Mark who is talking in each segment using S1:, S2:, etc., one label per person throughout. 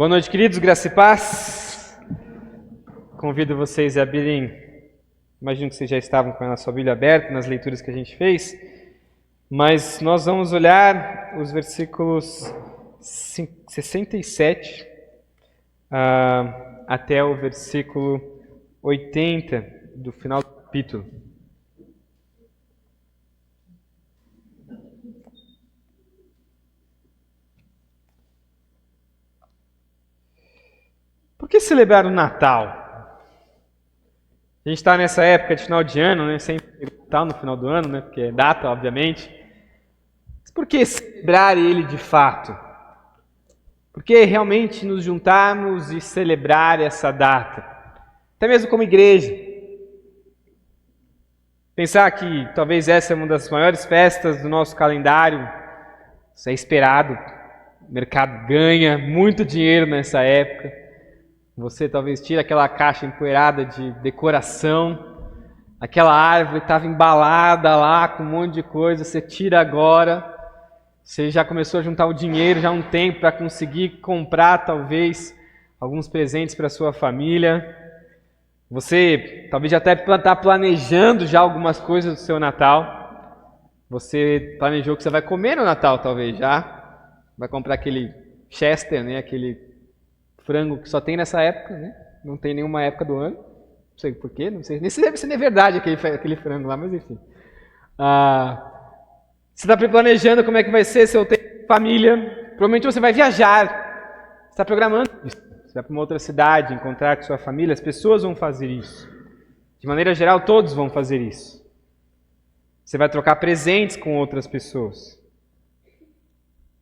S1: Boa noite, queridos, graça e paz. Convido vocês a abrirem, imagino que vocês já estavam com a sua Bíblia aberta nas leituras que a gente fez, mas nós vamos olhar os versículos 67 até o versículo 80 do final do capítulo. Por que celebrar o Natal? A gente está nessa época de final de ano, né? Sempre Natal no final do ano, né? Porque é data, obviamente. Mas por que celebrar ele de fato? Por que realmente nos juntarmos e celebrar essa data? Até mesmo como igreja. Pensar que talvez essa é uma das maiores festas do nosso calendário. Isso é esperado. O mercado ganha muito dinheiro nessa época. Você talvez tira aquela caixa empoeirada de decoração, aquela árvore estava embalada lá com um monte de coisa, você tira agora, você já começou a juntar o dinheiro já há um tempo para conseguir comprar talvez alguns presentes para a sua família. Você talvez já até está planejando já algumas coisas do seu Natal. Você planejou o que você vai comer no Natal talvez já. Vai comprar aquele Chester, né? Aquele frango que só tem nessa época, né? Não tem nenhuma época do ano. Não sei porquê, não sei nem se deve ser verdade aquele frango lá, mas enfim. Você está planejando como é que vai ser seu tempo de família. Provavelmente você vai viajar. Você está programando isso. Você vai para uma outra cidade, encontrar com sua família. As pessoas vão fazer isso. De maneira geral, todos vão fazer isso. Você vai trocar presentes com outras pessoas.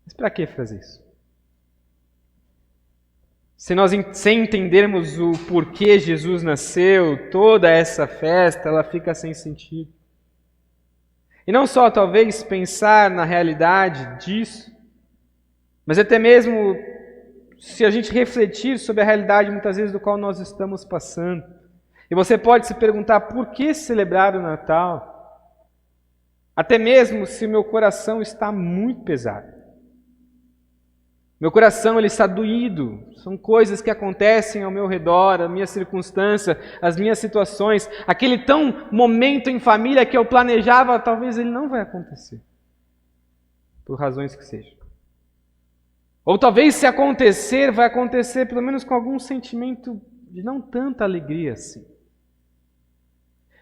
S1: Mas para que fazer isso? Sem entendermos o porquê Jesus nasceu, toda essa festa, ela fica sem sentido. E não só, talvez, pensar na realidade disso, mas até mesmo se a gente refletir sobre a realidade, muitas vezes, do qual nós estamos passando. E você pode se perguntar, por que celebrar o Natal? Até mesmo se o meu coração está muito pesado. Meu coração ele está doído, são coisas que acontecem ao meu redor, a minha circunstância, as minhas situações, aquele tão momento em família que eu planejava, talvez ele não vai acontecer, por razões que sejam. Ou talvez se acontecer, vai acontecer pelo menos com algum sentimento de não tanta alegria assim.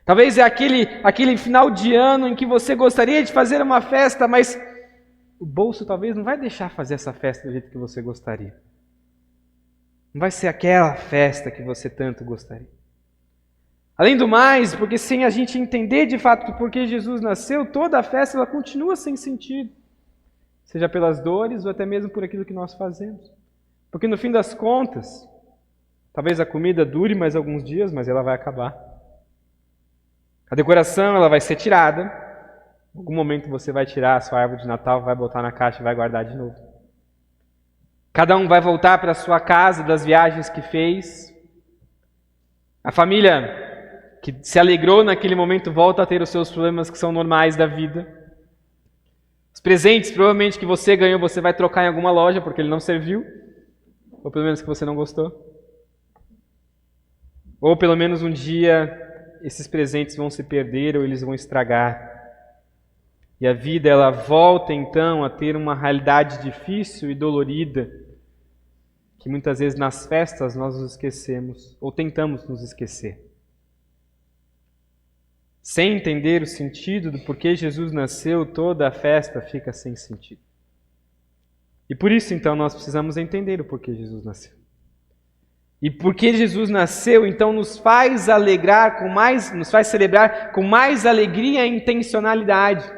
S1: Talvez é aquele final de ano em que você gostaria de fazer uma festa, mas o bolso talvez não vai deixar fazer essa festa do jeito que você gostaria. Não vai ser aquela festa que você tanto gostaria. Além do mais, porque sem a gente entender de fato por que Jesus nasceu, toda a festa ela continua sem sentido. Seja pelas dores ou até mesmo por aquilo que nós fazemos. Porque no fim das contas, talvez a comida dure mais alguns dias, mas ela vai acabar. A decoração ela vai ser tirada. Em algum momento você vai tirar a sua árvore de Natal, vai botar na caixa e vai guardar de novo. Cada um vai voltar para a sua casa das viagens que fez. A família que se alegrou naquele momento volta a ter os seus problemas que são normais da vida. Os presentes provavelmente que você ganhou você vai trocar em alguma loja porque ele não serviu. Ou pelo menos que você não gostou. Ou pelo menos um dia esses presentes vão se perder ou eles vão estragar. E a vida ela volta então a ter uma realidade difícil e dolorida, que muitas vezes nas festas nós nos esquecemos, ou tentamos nos esquecer. Sem entender o sentido do porquê Jesus nasceu, toda a festa fica sem sentido. E por isso então nós precisamos entender o porquê Jesus nasceu. E porque Jesus nasceu, então nos faz alegrar nos faz celebrar com mais alegria e intencionalidade.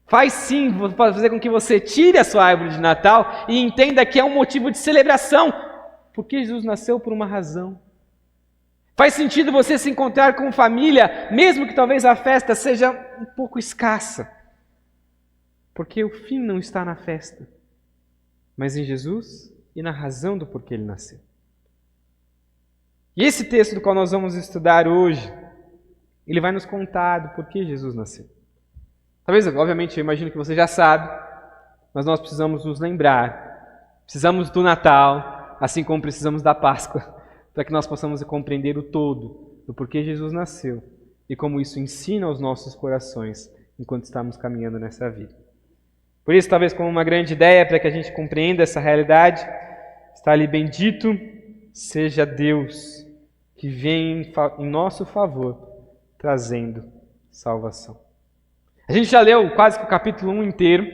S1: Faz sim fazer com que você tire a sua árvore de Natal e entenda que é um motivo de celebração, porque Jesus nasceu por uma razão. Faz sentido você se encontrar com família, mesmo que talvez a festa seja um pouco escassa, porque o fim não está na festa, mas em Jesus e na razão do porquê ele nasceu. E esse texto do qual nós vamos estudar hoje, ele vai nos contar do porquê Jesus nasceu. Talvez, obviamente, eu imagino que você já sabe, mas nós precisamos nos lembrar. Precisamos do Natal, assim como precisamos da Páscoa, para que nós possamos compreender o todo do porquê Jesus nasceu e como isso ensina aos nossos corações enquanto estamos caminhando nessa vida. Por isso, talvez como uma grande ideia para que a gente compreenda essa realidade, está ali: bendito seja Deus que vem em nosso favor, trazendo salvação. A gente já leu quase que o capítulo 1 inteiro,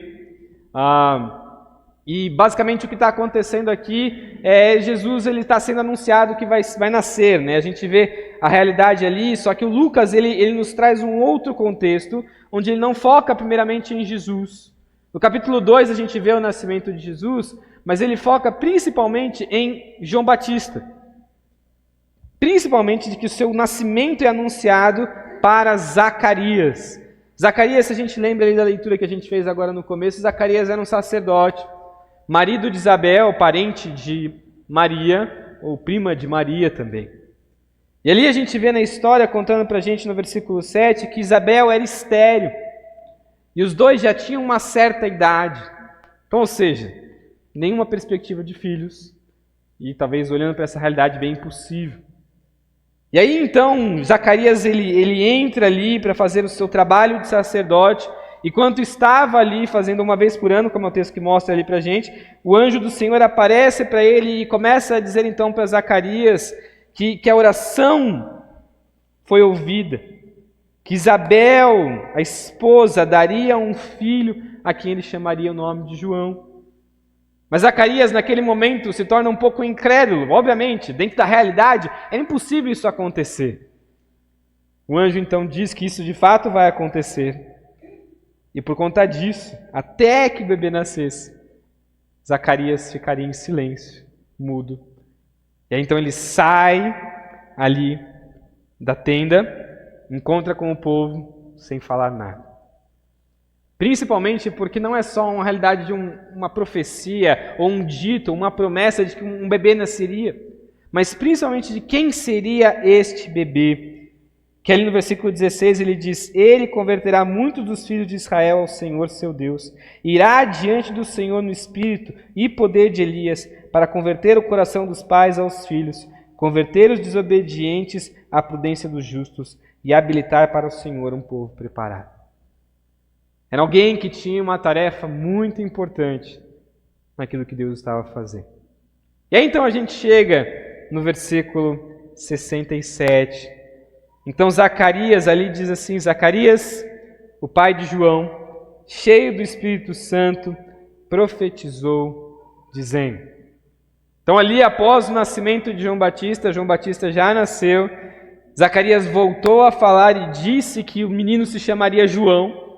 S1: e basicamente o que está acontecendo aqui é Jesus, ele está sendo anunciado que vai nascer, né? A gente vê a realidade ali, só que o Lucas ele nos traz um outro contexto, onde ele não foca primeiramente em Jesus. No capítulo 2 a gente vê o nascimento de Jesus, mas ele foca principalmente em João Batista. Principalmente de que o seu nascimento é anunciado para Zacarias. Zacarias, se a gente lembra ali da leitura que a gente fez agora no começo, Zacarias era um sacerdote, marido de Isabel, parente de Maria, ou prima de Maria também. E ali a gente vê na história, contando para a gente no versículo 7, que Isabel era estéril. E os dois já tinham uma certa idade. Então, ou seja, nenhuma perspectiva de filhos. E talvez olhando para essa realidade bem impossível. E aí então, Zacarias ele entra ali para fazer o seu trabalho de sacerdote. E quando estava ali fazendo uma vez por ano, como é o texto que mostra ali para a gente, o anjo do Senhor aparece para ele e começa a dizer então para Zacarias que a oração foi ouvida. Que Isabel, a esposa, daria um filho a quem ele chamaria o nome de João. Mas Zacarias, naquele momento, se torna um pouco incrédulo. Obviamente, dentro da realidade, é impossível isso acontecer. O anjo então diz que isso de fato vai acontecer. E por conta disso, até que o bebê nascesse, Zacarias ficaria em silêncio, mudo. E aí então ele sai ali da tenda, encontra com o povo sem falar nada. Principalmente porque não é só uma realidade de uma profecia, ou um dito, uma promessa de que um bebê nasceria, mas principalmente de quem seria este bebê. Que ali no versículo 16 ele diz: ele converterá muitos dos filhos de Israel ao Senhor seu Deus, irá diante do Senhor no espírito e poder de Elias, para converter o coração dos pais aos filhos, converter os desobedientes à prudência dos justos e habilitar para o Senhor um povo preparado. Era alguém que tinha uma tarefa muito importante naquilo que Deus estava fazendo. E aí então a gente chega no versículo 67. Então Zacarias ali diz assim: Zacarias, o pai de João, cheio do Espírito Santo, profetizou, dizendo. Então ali após o nascimento de João Batista já nasceu, Zacarias voltou a falar e disse que o menino se chamaria João.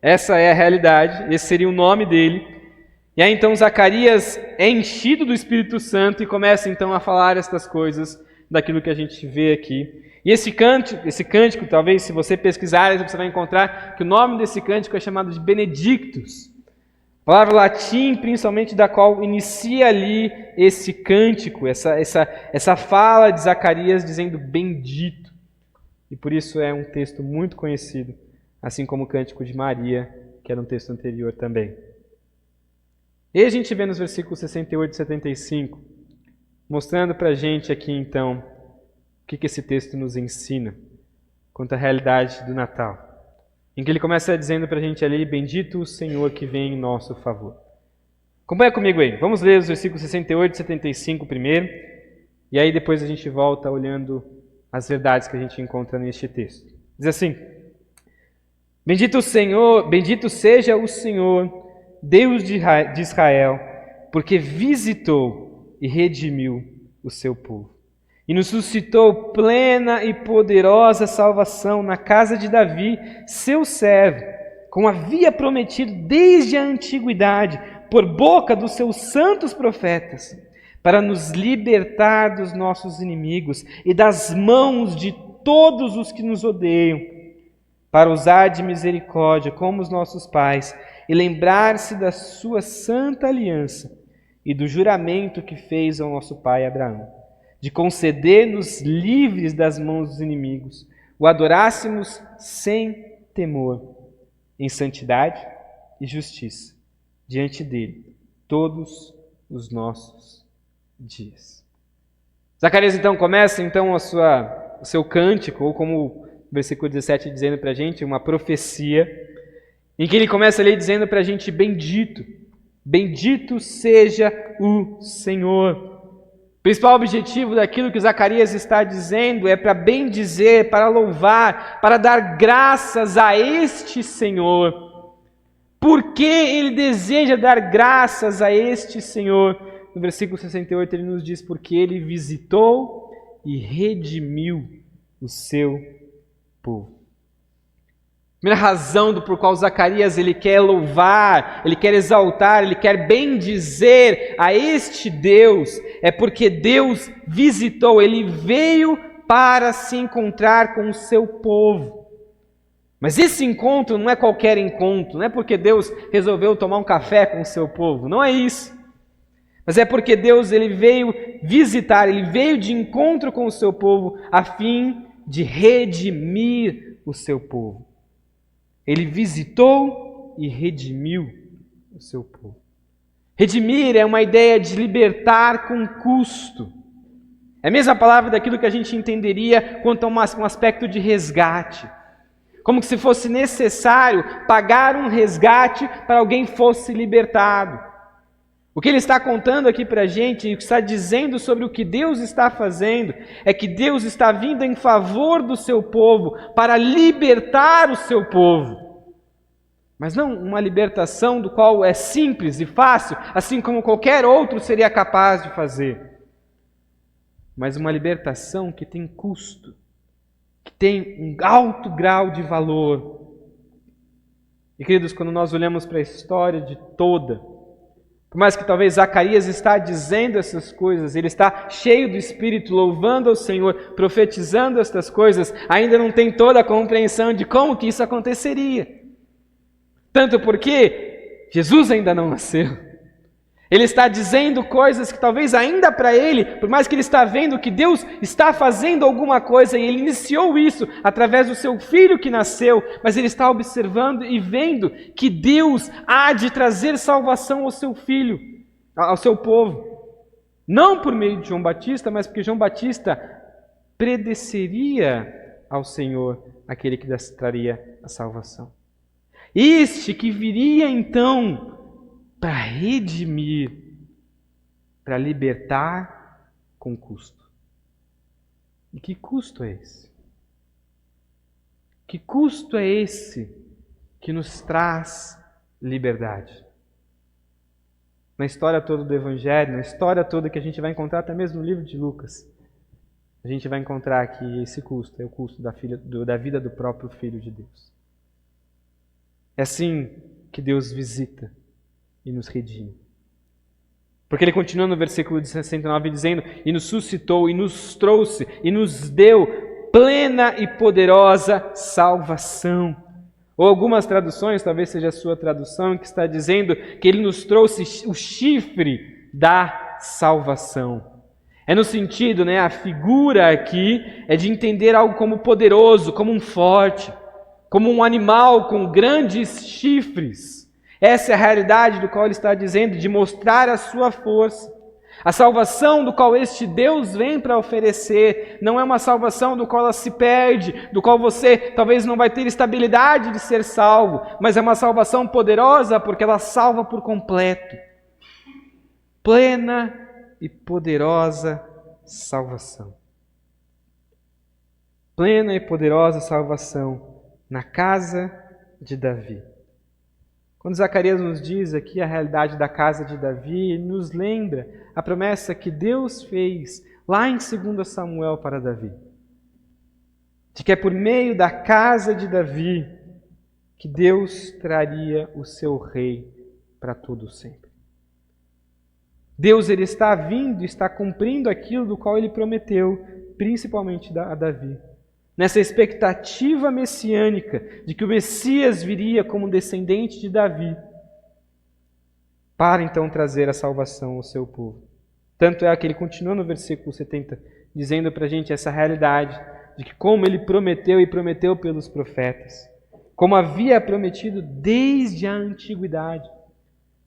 S1: Essa é a realidade, esse seria o nome dele. E aí então Zacarias é enchido do Espírito Santo e começa então a falar estas coisas daquilo que a gente vê aqui. E esse cântico, talvez se você pesquisar, você vai encontrar que o nome desse cântico é chamado de Benedictus. Palavra latim, principalmente, da qual inicia ali esse cântico, essa fala de Zacarias dizendo bendito. E por isso é um texto muito conhecido, assim como o cântico de Maria, que era um texto anterior também. E a gente vê nos versículos 68 e 75, mostrando para a gente aqui então, o que esse texto nos ensina quanto à realidade do Natal. Em que ele começa dizendo para a gente ali: bendito o Senhor que vem em nosso favor. Acompanha comigo aí. Vamos ler os versículos 68 e 75 primeiro. E aí depois a gente volta olhando as verdades que a gente encontra neste texto. Diz assim: bendito seja o Senhor, Deus de Israel, porque visitou e redimiu o seu povo. E nos suscitou plena e poderosa salvação na casa de Davi, seu servo, como havia prometido desde a antiguidade, por boca dos seus santos profetas, para nos libertar dos nossos inimigos e das mãos de todos os que nos odeiam, para usar de misericórdia como os nossos pais e lembrar-se da sua santa aliança e do juramento que fez ao nosso pai Abraão, de conceder-nos livres das mãos dos inimigos, o adorássemos sem temor, em santidade e justiça, diante dele, todos os nossos dias. Zacarias então começa o seu cântico, ou como o versículo 17 dizendo para a gente, uma profecia, em que ele começa ali dizendo para a gente: bendito, bendito seja o Senhor. O principal objetivo daquilo que Zacarias está dizendo é para bendizer, para louvar, para dar graças a este Senhor. Por que ele deseja dar graças a este Senhor? No versículo 68 ele nos diz: porque ele visitou e redimiu o seu povo. A primeira razão por qual Zacarias ele quer louvar, ele quer exaltar, ele quer bendizer a este Deus, é porque Deus visitou, ele veio para se encontrar com o seu povo. Mas esse encontro não é qualquer encontro, não é porque Deus resolveu tomar um café com o seu povo, não é isso. Mas é porque Deus ele veio visitar, ele veio de encontro com o seu povo a fim de redimir o seu povo. Ele visitou e redimiu o seu povo. Redimir é uma ideia de libertar com custo. É a mesma palavra daquilo que a gente entenderia quanto a um aspecto de resgate. Como se fosse necessário pagar um resgate para alguém fosse libertado. O que ele está contando aqui para a gente, e o que está dizendo sobre o que Deus está fazendo, é que Deus está vindo em favor do seu povo para libertar o seu povo. Mas não uma libertação do qual é simples e fácil, assim como qualquer outro seria capaz de fazer. Mas uma libertação que tem custo, que tem um alto grau de valor. E queridos, quando nós olhamos para a história de toda, por mais que talvez Zacarias está dizendo essas coisas, ele está cheio do Espírito, louvando ao Senhor, profetizando estas coisas, ainda não tem toda a compreensão de como que isso aconteceria. Tanto porque Jesus ainda não nasceu. Ele está dizendo coisas que talvez ainda para ele, por mais que ele está vendo que Deus está fazendo alguma coisa, e ele iniciou isso através do seu filho que nasceu, mas ele está observando e vendo que Deus há de trazer salvação ao seu filho, ao seu povo. Não por meio de João Batista, mas porque João Batista predeceria ao Senhor aquele que traria a salvação. Este que viria então para redimir, para libertar com custo. E que custo é esse? Que custo é esse que nos traz liberdade? Na história toda do Evangelho, na história toda que a gente vai encontrar até mesmo no livro de Lucas, a gente vai encontrar que esse custo é o custo da vida do próprio Filho de Deus. É assim que Deus visita e nos redime. Porque ele continua no versículo 69 dizendo: e nos suscitou, e nos trouxe, e nos deu plena e poderosa salvação. Ou algumas traduções, talvez seja a sua tradução, que está dizendo que ele nos trouxe o chifre da salvação. É no sentido, a figura aqui é de entender algo como poderoso, como um forte, como um animal com grandes chifres. Essa é a realidade do qual ele está dizendo, de mostrar a sua força. A salvação do qual este Deus vem para oferecer não é uma salvação do qual ela se perde, do qual você talvez não vai ter estabilidade de ser salvo, mas é uma salvação poderosa porque ela salva por completo. Plena e poderosa salvação. Plena e poderosa salvação na casa de Davi. Quando Zacarias nos diz aqui a realidade da casa de Davi, ele nos lembra a promessa que Deus fez lá em 2 Samuel para Davi. De que é por meio da casa de Davi que Deus traria o seu rei para todo sempre. Deus ele está vindo, está cumprindo aquilo do qual ele prometeu, principalmente a Davi. Nessa expectativa messiânica de que o Messias viria como descendente de Davi, para então trazer a salvação ao seu povo. Tanto é que ele continua no versículo 70, dizendo para a gente essa realidade de que como ele prometeu e prometeu pelos profetas, como havia prometido desde a antiguidade,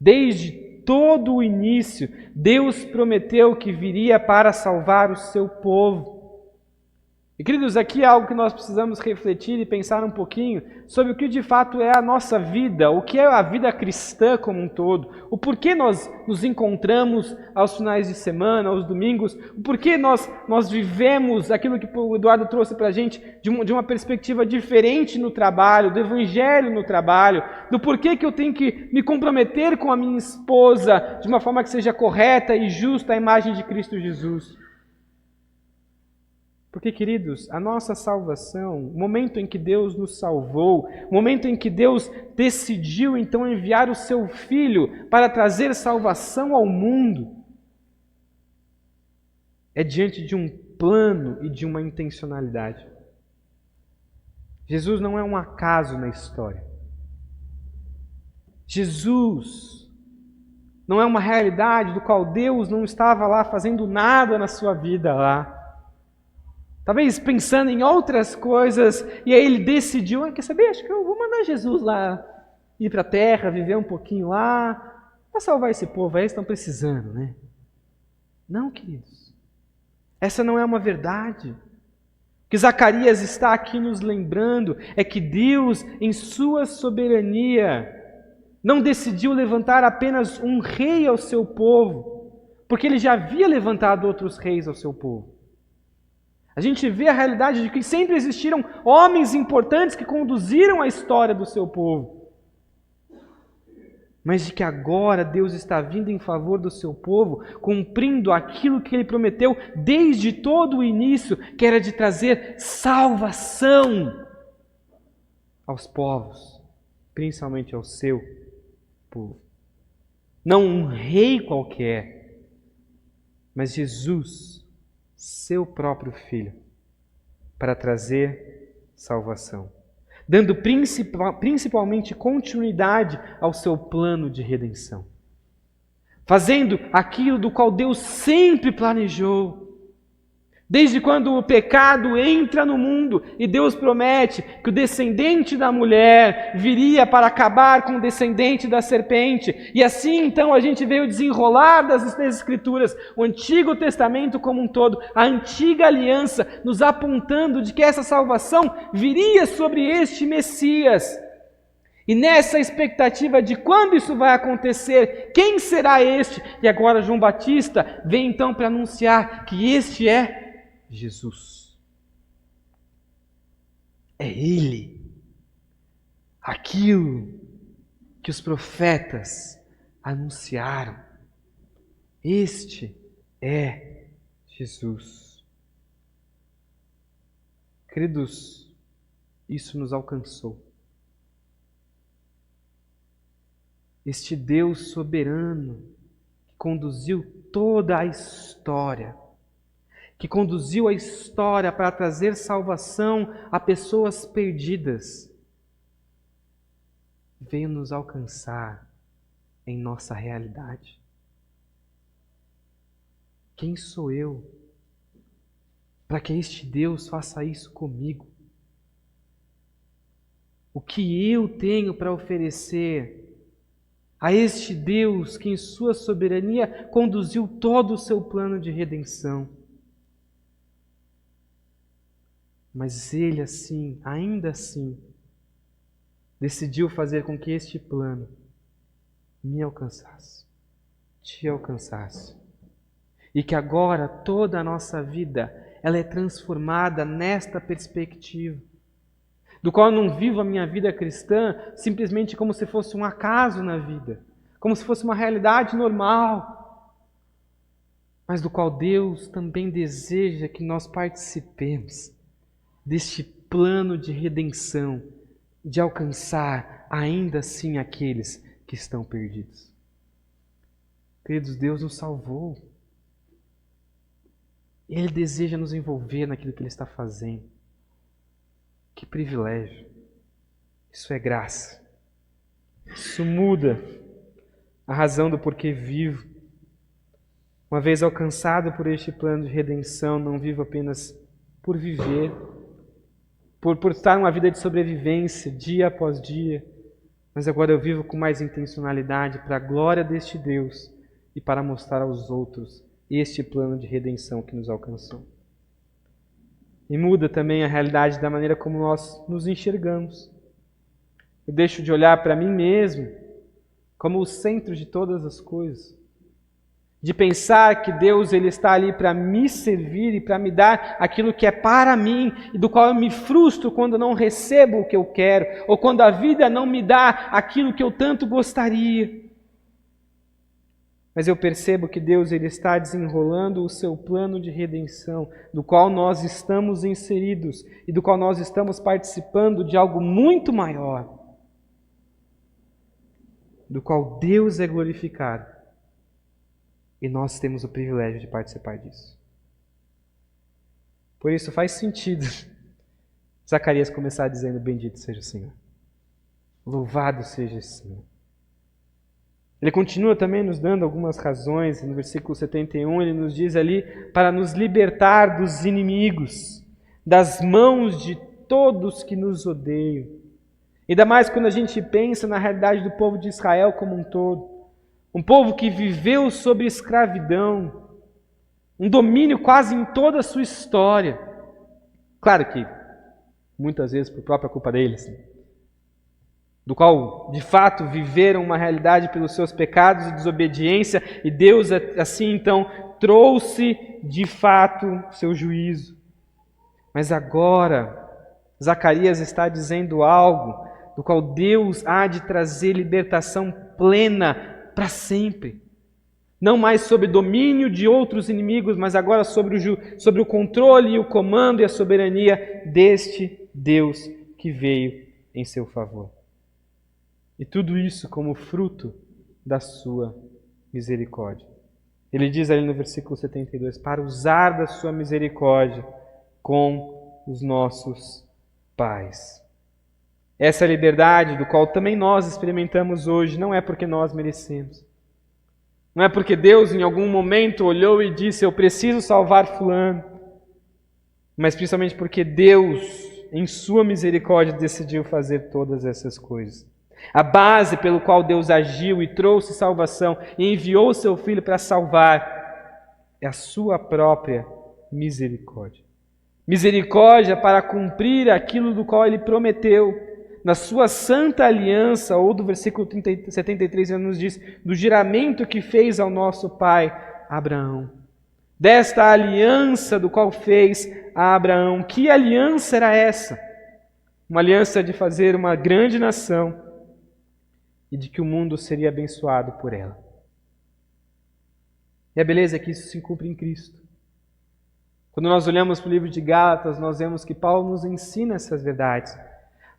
S1: desde todo o início, Deus prometeu que viria para salvar o seu povo. E, queridos, aqui é algo que nós precisamos refletir e pensar um pouquinho sobre o que de fato é a nossa vida, o que é a vida cristã como um todo, o porquê nós nos encontramos aos finais de semana, aos domingos, o porquê nós vivemos aquilo que o Eduardo trouxe para a gente de uma perspectiva diferente no trabalho, do evangelho no trabalho, do porquê que eu tenho que me comprometer com a minha esposa de uma forma que seja correta e justa à imagem de Cristo Jesus. Porque, queridos, a nossa salvação, o momento em que Deus nos salvou, o momento em que Deus decidiu então enviar o seu Filho para trazer salvação ao mundo, é diante de um plano e de uma intencionalidade. Jesus não é um acaso na história. Jesus não é uma realidade do qual Deus não estava lá fazendo nada na sua vida lá. Talvez pensando em outras coisas, e aí ele decidiu, quer saber, acho que eu vou mandar Jesus lá, ir para a terra, viver um pouquinho lá, para salvar esse povo, aí eles estão precisando, né? Não, queridos, essa não é uma verdade. O que Zacarias está aqui nos lembrando é que Deus, em sua soberania, não decidiu levantar apenas um rei ao seu povo, porque ele já havia levantado outros reis ao seu povo. A gente vê a realidade de que sempre existiram homens importantes que conduziram a história do seu povo. Mas de que agora Deus está vindo em favor do seu povo, cumprindo aquilo que Ele prometeu desde todo o início, que era de trazer salvação aos povos, principalmente ao seu povo. Não um rei qualquer, mas Jesus, seu próprio Filho, para trazer salvação, dando principalmente continuidade ao seu plano de redenção, fazendo aquilo do qual Deus sempre planejou. Desde quando o pecado entra no mundo e Deus promete que o descendente da mulher viria para acabar com o descendente da serpente. E assim então a gente veio desenrolar das Escrituras, o Antigo Testamento como um todo, a antiga aliança, nos apontando de que essa salvação viria sobre este Messias. E nessa expectativa de quando isso vai acontecer, quem será este? E agora João Batista vem então para anunciar que este é Jesus. É Ele. Aquilo que os profetas anunciaram. Este é Jesus. Queridos, isso nos alcançou. Este Deus soberano que conduziu toda a história, que conduziu a história para trazer salvação a pessoas perdidas, veio nos alcançar em nossa realidade. Quem sou eu para que este Deus faça isso comigo? O que eu tenho para oferecer a este Deus que em sua soberania conduziu todo o seu plano de redenção? Mas Ele assim, ainda assim, decidiu fazer com que este plano me alcançasse, te alcançasse. E que agora toda a nossa vida, ela é transformada nesta perspectiva, do qual eu não vivo a minha vida cristã simplesmente como se fosse um acaso na vida, como se fosse uma realidade normal, mas do qual Deus também deseja que nós participemos deste plano de redenção, de alcançar ainda assim aqueles que estão perdidos. Queridos, Deus nos salvou. Ele deseja nos envolver naquilo que Ele está fazendo. Que privilégio. Isso é graça. Isso muda a razão do porquê vivo. Uma vez alcançado por este plano de redenção, não vivo apenas por viver, por estar uma vida de sobrevivência, dia após dia, Mas agora eu vivo com mais intencionalidade para a glória deste Deus e para mostrar aos outros este plano de redenção que nos alcançou. E muda também a realidade da maneira como nós nos enxergamos. Eu deixo de olhar para mim mesmo como o centro de todas as coisas. De pensar que Deus ele está ali para me servir e para me dar aquilo que é para mim e do qual eu me frustro quando não recebo o que eu quero ou quando a vida não me dá aquilo que eu tanto gostaria. Mas eu percebo que Deus ele está desenrolando o seu plano de redenção, do qual nós estamos inseridos e do qual nós estamos participando de algo muito maior, do qual Deus é glorificado. E nós temos o privilégio de participar disso. Por isso faz sentido Zacarias começar dizendo: bendito seja o Senhor. Louvado seja o Senhor. Ele continua também nos dando algumas razões. No versículo 71 ele nos diz ali para nos libertar dos inimigos, das mãos de todos que nos odeiam. Ainda mais quando a gente pensa na realidade do povo de Israel como um todo. Um povo que viveu sob escravidão, um domínio quase em toda a sua história. Claro que muitas vezes por própria culpa deles, do qual de fato viveram uma realidade pelos seus pecados e desobediência, e Deus assim então trouxe de fato seu juízo. Mas agora Zacarias está dizendo algo do qual Deus há de trazer libertação plena para sempre. Não mais sob domínio de outros inimigos, mas agora sobre o controle e o comando e a soberania deste Deus que veio em seu favor. E tudo isso como fruto da sua misericórdia. Ele diz ali no versículo 72, para usar da sua misericórdia com os nossos pais. Essa liberdade, do qual também nós experimentamos hoje, não é porque nós merecemos. Não é porque Deus em algum momento olhou e disse: eu preciso salvar fulano. Mas principalmente porque Deus, em sua misericórdia, decidiu fazer todas essas coisas. A base pelo qual Deus agiu e trouxe salvação e enviou o seu Filho para salvar é a sua própria misericórdia. Misericórdia para cumprir aquilo do qual Ele prometeu. Na sua santa aliança, ou do versículo 73, ele nos diz, do juramento que fez ao nosso pai Abraão. Desta aliança do qual fez a Abraão. Que aliança era essa? Uma aliança de fazer uma grande nação e de que o mundo seria abençoado por ela. E a beleza é que isso se cumpre em Cristo. Quando nós olhamos para o livro de Gálatas, nós vemos que Paulo nos ensina essas verdades.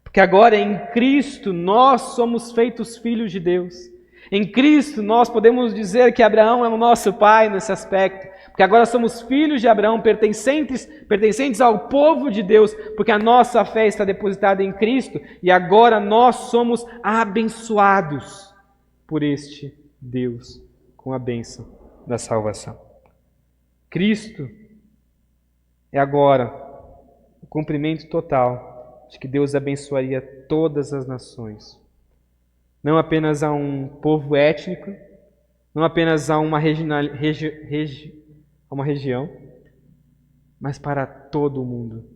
S1: Porque agora em Cristo nós somos feitos filhos de Deus. Em Cristo nós podemos dizer que Abraão é o nosso pai nesse aspecto. Porque agora somos filhos de Abraão, pertencentes ao povo de Deus, porque a nossa fé está depositada em Cristo e agora nós somos abençoados por este Deus com a bênção da salvação. Cristo é agora o cumprimento total de que Deus abençoaria todas as nações. Não apenas a um povo étnico, não apenas a uma região, mas para todo o mundo.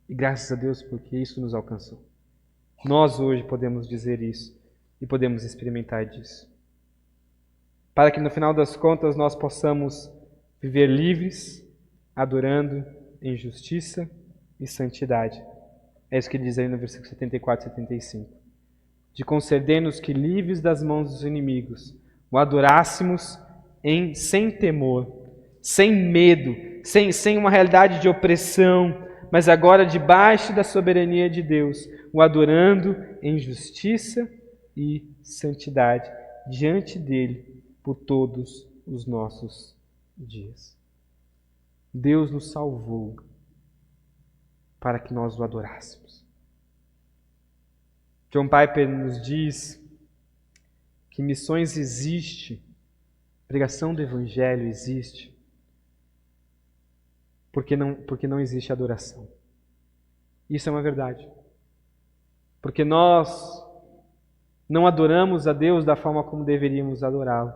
S1: E graças a Deus porque isso nos alcançou. Nós hoje podemos dizer isso e podemos experimentar disso. Para que no final das contas nós possamos viver livres, adorando em justiça e santidade. É isso que ele diz aí no versículo 74 e 75. De conceder-nos que, livres das mãos dos inimigos, o adorássemos sem temor, sem medo, sem uma realidade de opressão, mas agora debaixo da soberania de Deus, o adorando em justiça e santidade diante dele por todos os nossos dias. Deus nos salvou para que nós o adorássemos. John Piper nos diz que missões existe, pregação do Evangelho existe, porque não existe adoração. Isso é uma verdade. Porque nós não adoramos a Deus da forma como deveríamos adorá-lo.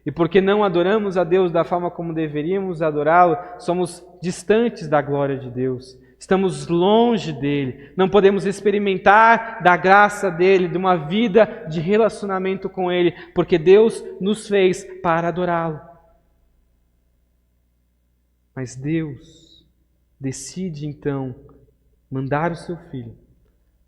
S1: E porque não adoramos a Deus da forma como deveríamos adorá-lo, somos distantes da glória de Deus. Estamos longe dele. Não podemos experimentar da graça dele, de uma vida de relacionamento com ele, porque Deus nos fez para adorá-lo. Mas Deus decide então mandar o seu Filho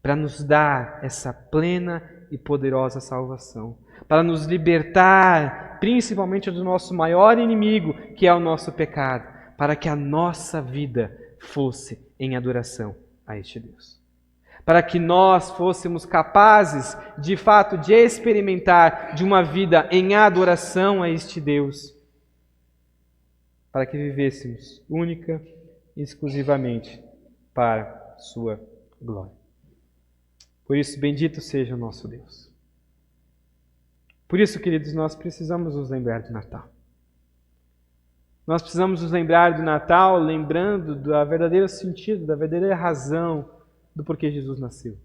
S1: para nos dar essa plena e poderosa salvação, para nos libertar principalmente do nosso maior inimigo, que é o nosso pecado, para que a nossa vida fosse em adoração a este Deus. Para que nós fôssemos capazes, de fato, de experimentar de uma vida em adoração a este Deus. Para que vivêssemos única e exclusivamente para sua glória. Por isso, bendito seja o nosso Deus. Por isso, queridos, nós precisamos nos lembrar do Natal. Nós precisamos nos lembrar do Natal, lembrando do verdadeiro sentido, da verdadeira razão do porquê Jesus nasceu.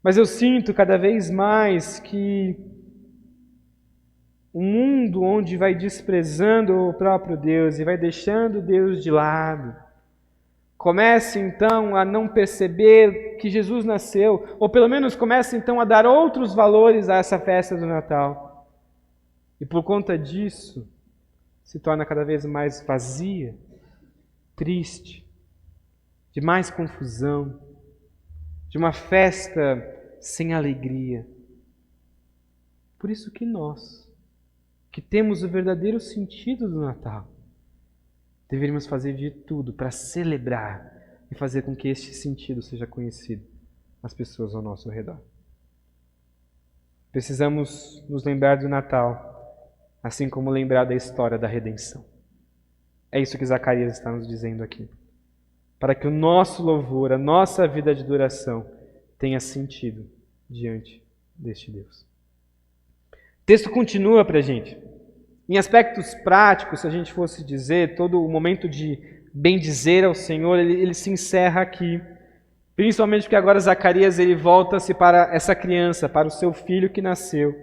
S1: Mas eu sinto cada vez mais que um mundo onde vai desprezando o próprio Deus e vai deixando Deus de lado, começa então a não perceber que Jesus nasceu, ou pelo menos começa então a dar outros valores a essa festa do Natal. E por conta disso, se torna cada vez mais vazia, triste, de mais confusão, de uma festa sem alegria. Por isso que nós, que temos o verdadeiro sentido do Natal, deveríamos fazer de tudo para celebrar e fazer com que este sentido seja conhecido às pessoas ao nosso redor. Precisamos nos lembrar do Natal, assim como lembrar da história da redenção. É isso que Zacarias está nos dizendo aqui. Para que o nosso louvor, a nossa vida de adoração tenha sentido diante deste Deus. O texto continua para a gente. Em aspectos práticos, se a gente fosse dizer, todo o momento de bendizer ao Senhor, ele se encerra aqui. Principalmente porque agora Zacarias ele volta-se para essa criança, para o seu filho que nasceu.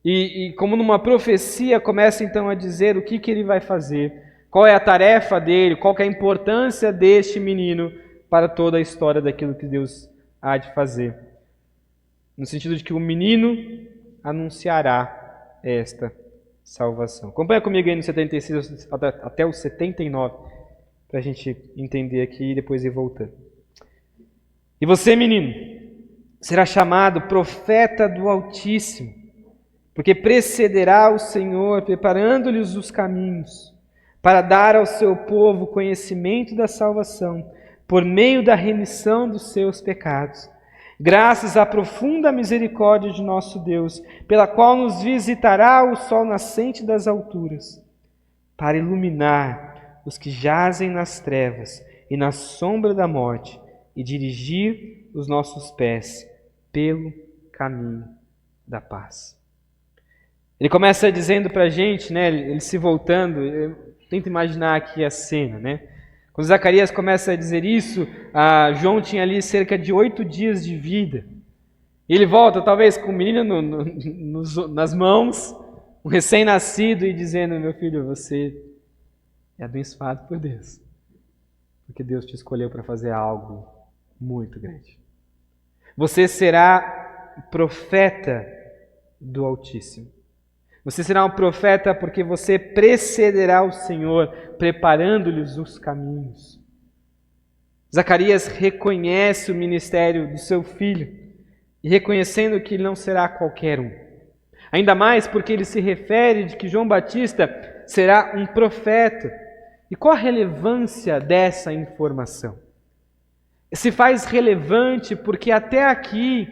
S1: E como numa profecia, começa então a dizer o que ele vai fazer, qual é a tarefa dele, qual que é a importância deste menino para toda a história daquilo que Deus há de fazer. No sentido de que o menino anunciará esta salvação. Acompanha comigo aí no 76 até o 79, para a gente entender aqui e depois ir voltando. E você, menino, será chamado profeta do Altíssimo, porque precederá o Senhor, preparando-lhes os caminhos, para dar ao seu povo conhecimento da salvação, por meio da remissão dos seus pecados, graças à profunda misericórdia de nosso Deus, pela qual nos visitará o sol nascente das alturas, para iluminar os que jazem nas trevas e na sombra da morte, e dirigir os nossos pés pelo caminho da paz. Ele começa dizendo para a gente, né, ele se voltando, eu tento imaginar aqui a cena, né? Quando Zacarias começa a dizer isso, João tinha ali cerca de 8 dias de vida. Ele volta, talvez com o menino nas mãos, um recém-nascido, e dizendo: meu filho, você é abençoado por Deus, porque Deus te escolheu para fazer algo muito grande. Você será profeta do Altíssimo. Você será um profeta porque você precederá o Senhor, preparando-lhes os caminhos. Zacarias reconhece o ministério do seu filho e reconhecendo que ele não será qualquer um. Ainda mais porque ele se refere de que João Batista será um profeta. E qual a relevância dessa informação? Se faz relevante porque até aqui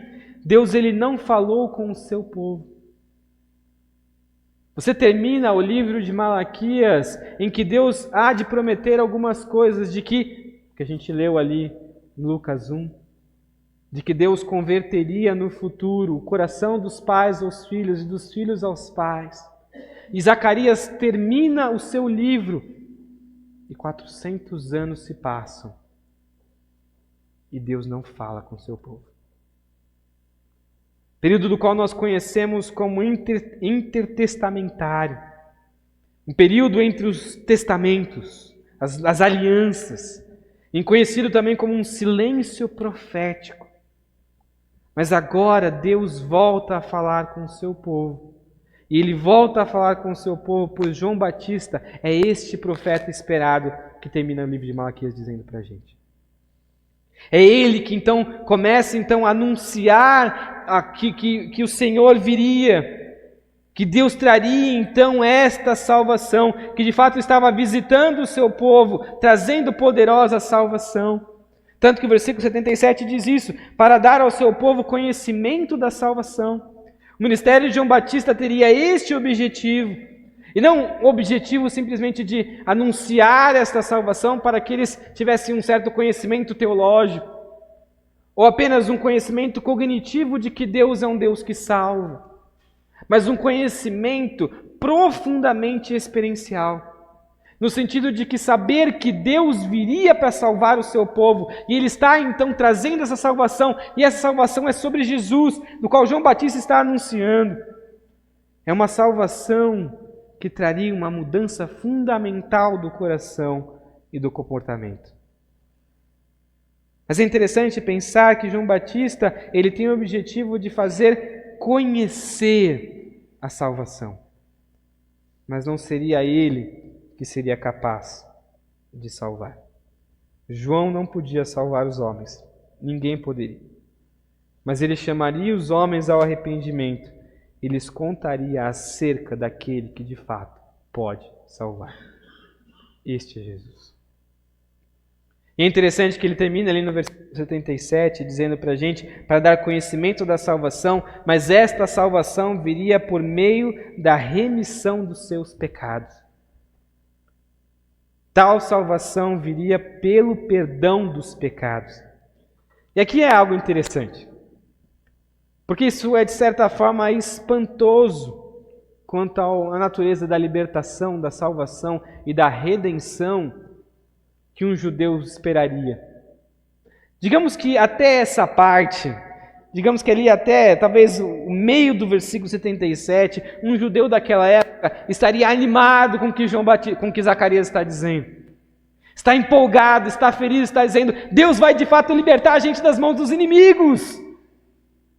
S1: Deus ele não falou com o seu povo. Você termina o livro de Malaquias em que Deus há de prometer algumas coisas que a gente leu ali em Lucas 1, de que Deus converteria no futuro o coração dos pais aos filhos e dos filhos aos pais. E Zacarias termina o seu livro e 400 anos se passam e Deus não fala com o seu povo. período do qual nós conhecemos como intertestamentário, um período entre os testamentos, as alianças, e conhecido também como um silêncio profético. Mas agora Deus volta a falar com o seu povo. E Ele volta a falar com o seu povo, pois João Batista é este profeta esperado que termina o livro de Malaquias dizendo para a gente. É ele que então começa a anunciar que o Senhor viria, que Deus traria então esta salvação, que de fato estava visitando o seu povo, trazendo poderosa salvação. Tanto que o versículo 77 diz isso, para dar ao seu povo conhecimento da salvação. O ministério de João Batista teria este objetivo, e não o objetivo simplesmente de anunciar esta salvação para que eles tivessem um certo conhecimento teológico, ou apenas um conhecimento cognitivo de que Deus é um Deus que salva, mas um conhecimento profundamente experiencial. No sentido de que saber que Deus viria para salvar o seu povo, e Ele está então trazendo essa salvação, e essa salvação é sobre Jesus, do qual João Batista está anunciando. É uma salvação que traria uma mudança fundamental do coração e do comportamento. Mas é interessante pensar que João Batista, ele tem o objetivo de fazer conhecer a salvação. Mas não seria ele que seria capaz de salvar. João não podia salvar os homens, ninguém poderia. Mas ele chamaria os homens ao arrependimento e lhes contaria acerca daquele que de fato pode salvar. Este é Jesus. E é interessante que ele termina ali no versículo 77, dizendo para a gente, para dar conhecimento da salvação, mas esta salvação viria por meio da remissão dos seus pecados. Tal salvação viria pelo perdão dos pecados. E aqui é algo interessante, porque isso é de certa forma espantoso quanto à natureza da libertação, da salvação e da redenção que um judeu esperaria. Digamos que até essa parte, digamos que ali até talvez o meio do versículo 77, um judeu daquela época estaria animado com o que com o que Zacarias está dizendo. Está empolgado, está feliz, está dizendo, Deus vai de fato libertar a gente das mãos dos inimigos.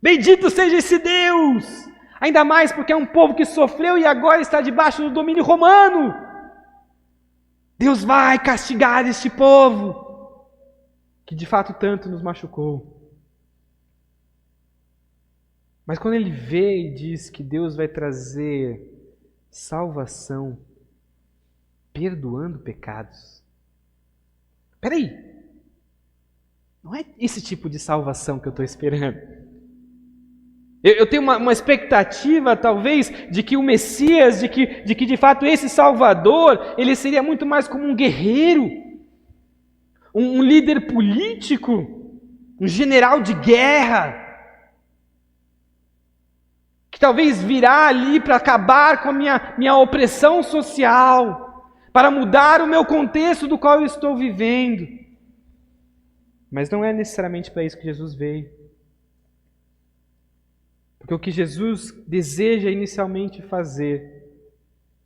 S1: Bendito seja esse Deus! Ainda mais porque é um povo que sofreu e agora está debaixo do domínio romano. Deus vai castigar este povo que de fato tanto nos machucou. Mas quando ele vê e diz que Deus vai trazer salvação, perdoando pecados. Espera aí, não é esse tipo de salvação que eu estou esperando. Eu tenho uma expectativa, talvez, de que o Messias, de que de fato esse Salvador, ele seria muito mais como um guerreiro, um líder político, um general de guerra, que talvez virá ali para acabar com a minha opressão social, para mudar o meu contexto do qual eu estou vivendo. Mas não é necessariamente para isso que Jesus veio. Porque o que Jesus deseja inicialmente fazer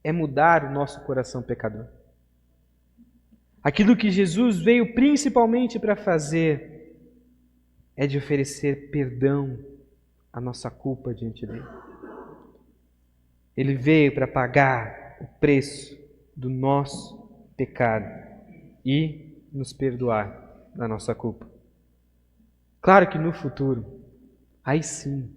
S1: é mudar o nosso coração pecador. Aquilo que Jesus veio principalmente para fazer é de oferecer perdão à nossa culpa diante dele. Ele veio para pagar o preço do nosso pecado e nos perdoar da nossa culpa. Claro que no futuro, aí sim,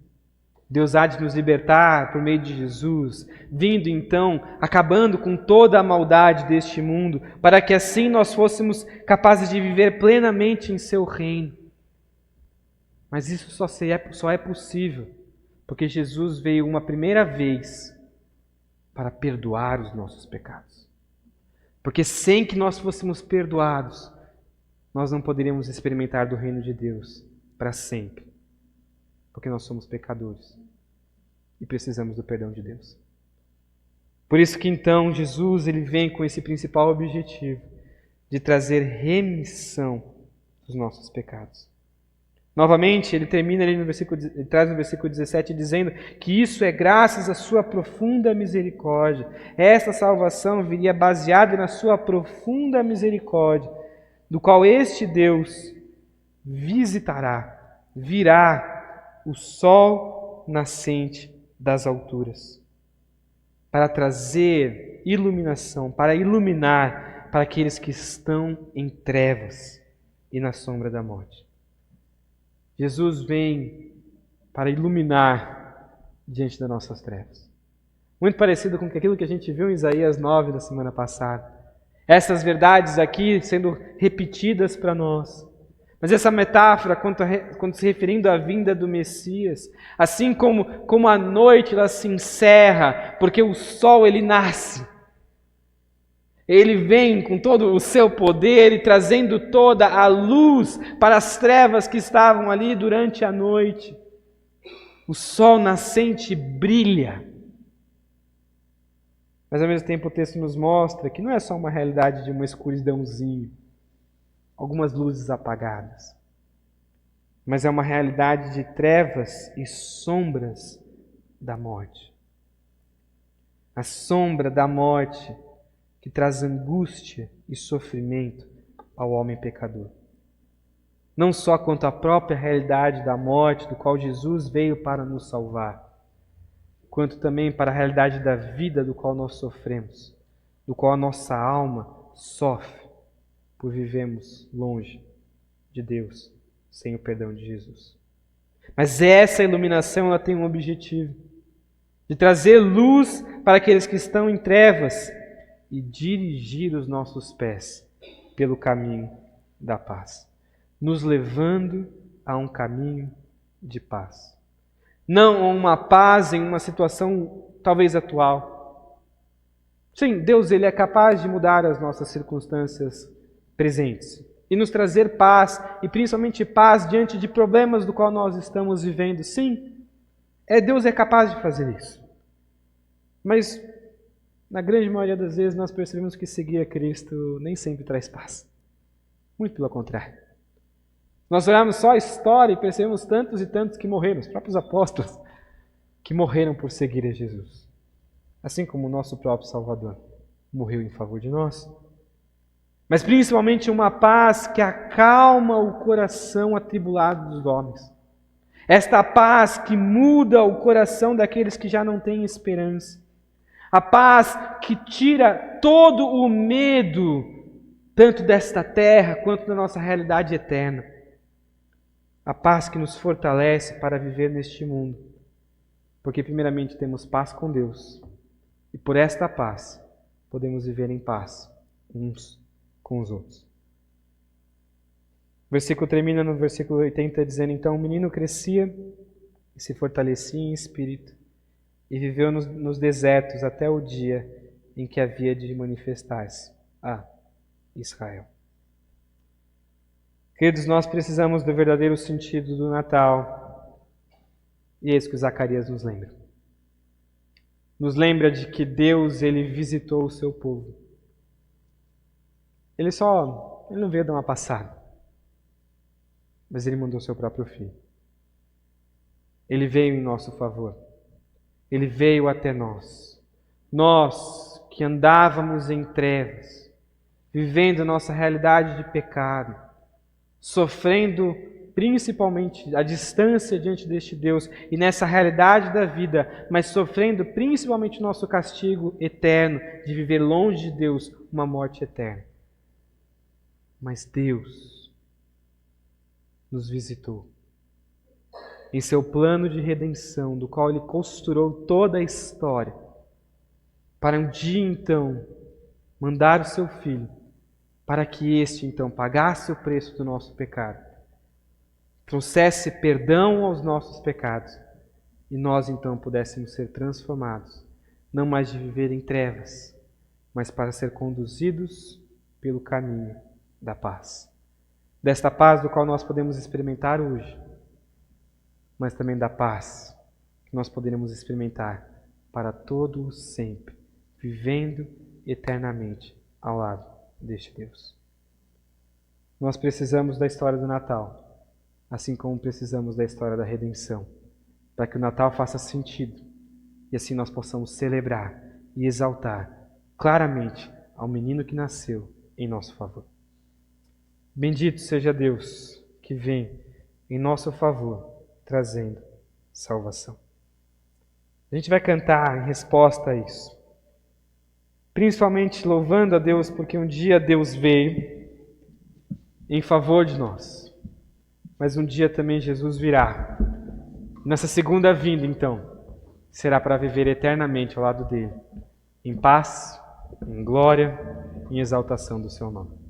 S1: Deus há de nos libertar por meio de Jesus, vindo então, acabando com toda a maldade deste mundo, para que assim nós fôssemos capazes de viver plenamente em seu reino. Mas isso só é possível porque Jesus veio uma primeira vez para perdoar os nossos pecados. Porque sem que nós fôssemos perdoados, nós não poderíamos experimentar do reino de Deus para sempre. Porque nós somos pecadores e precisamos do perdão de Deus. Por isso que então Jesus ele vem com esse principal objetivo de trazer remissão dos nossos pecados. Novamente, ele termina ali no versículo, ele traz no versículo 17 dizendo que isso é graças à sua profunda misericórdia. Esta salvação viria baseada na sua profunda misericórdia, do qual este Deus visitará, virá o sol nascente das alturas, para trazer iluminação, para iluminar para aqueles que estão em trevas e na sombra da morte. Jesus vem para iluminar diante das nossas trevas. Muito parecido com aquilo que a gente viu em Isaías 9 na semana passada. Essas verdades aqui sendo repetidas para nós. Mas essa metáfora, quando se referindo à vinda do Messias, assim como a noite ela se encerra, porque o sol ele nasce. Ele vem com todo o seu poder e trazendo toda a luz para as trevas que estavam ali durante a noite. O sol nascente brilha. Mas ao mesmo tempo o texto nos mostra que não é só uma realidade de uma escuridãozinha, algumas luzes apagadas, mas é uma realidade de trevas e sombras da morte. A sombra da morte que traz angústia e sofrimento ao homem pecador. Não só quanto à própria realidade da morte, do qual Jesus veio para nos salvar, quanto também para a realidade da vida do qual nós sofremos, do qual a nossa alma sofre por vivermos longe de Deus, sem o perdão de Jesus. Mas essa iluminação ela tem um objetivo, de trazer luz para aqueles que estão em trevas e dirigir os nossos pés pelo caminho da paz, nos levando a um caminho de paz. Não uma paz em uma situação talvez atual. Sim, Deus ele é capaz de mudar as nossas circunstâncias presentes e nos trazer paz, e principalmente paz diante de problemas do qual nós estamos vivendo. Sim, Deus é capaz de fazer isso. Mas na grande maioria das vezes nós percebemos que seguir a Cristo nem sempre traz paz. Muito pelo contrário. Nós olhamos só a história e percebemos tantos e tantos que morreram, os próprios apóstolos, que morreram por seguir a Jesus. Assim como o nosso próprio Salvador morreu em favor de nós. Mas principalmente uma paz que acalma o coração atribulado dos homens. Esta paz que muda o coração daqueles que já não têm esperança. A paz que tira todo o medo, tanto desta terra quanto da nossa realidade eterna. A paz que nos fortalece para viver neste mundo. Porque primeiramente temos paz com Deus. E por esta paz podemos viver em paz uns com os outros. O versículo termina no versículo 80 dizendo: então o menino crescia e se fortalecia em espírito e viveu nos desertos até o dia em que havia de manifestar-se a Israel. Queridos, nós precisamos do verdadeiro sentido do Natal. E é isso que Zacarias nos lembra. Nos lembra de que Deus ele visitou o seu povo. Ele não veio dar uma passada, mas ele mandou seu próprio filho. Ele veio em nosso favor. Ele veio até nós. Nós que andávamos em trevas, vivendo nossa realidade de pecado, sofrendo principalmente a distância diante deste Deus e nessa realidade da vida, mas sofrendo principalmente o nosso castigo eterno de viver longe de Deus, uma morte eterna. Mas Deus nos visitou em seu plano de redenção, do qual Ele costurou toda a história, para um dia então mandar o seu Filho, para que este então pagasse o preço do nosso pecado, trouxesse perdão aos nossos pecados, e nós então pudéssemos ser transformados, não mais de viver em trevas, mas para ser conduzidos pelo caminho da paz. Desta paz do qual nós podemos experimentar hoje, mas também da paz que nós poderemos experimentar para todo o sempre, vivendo eternamente ao lado deste Deus. Nós precisamos da história do Natal assim como precisamos da história da redenção, para que o Natal faça sentido e assim nós possamos celebrar e exaltar claramente ao menino que nasceu em nosso favor. Bendito seja Deus que vem em nosso favor, trazendo salvação. A gente vai cantar em resposta a isso, principalmente louvando a Deus porque um dia Deus veio em favor de nós, mas um dia também Jesus virá. Nessa segunda vinda, então, será para viver eternamente ao lado dele, em paz, em glória, em exaltação do seu nome.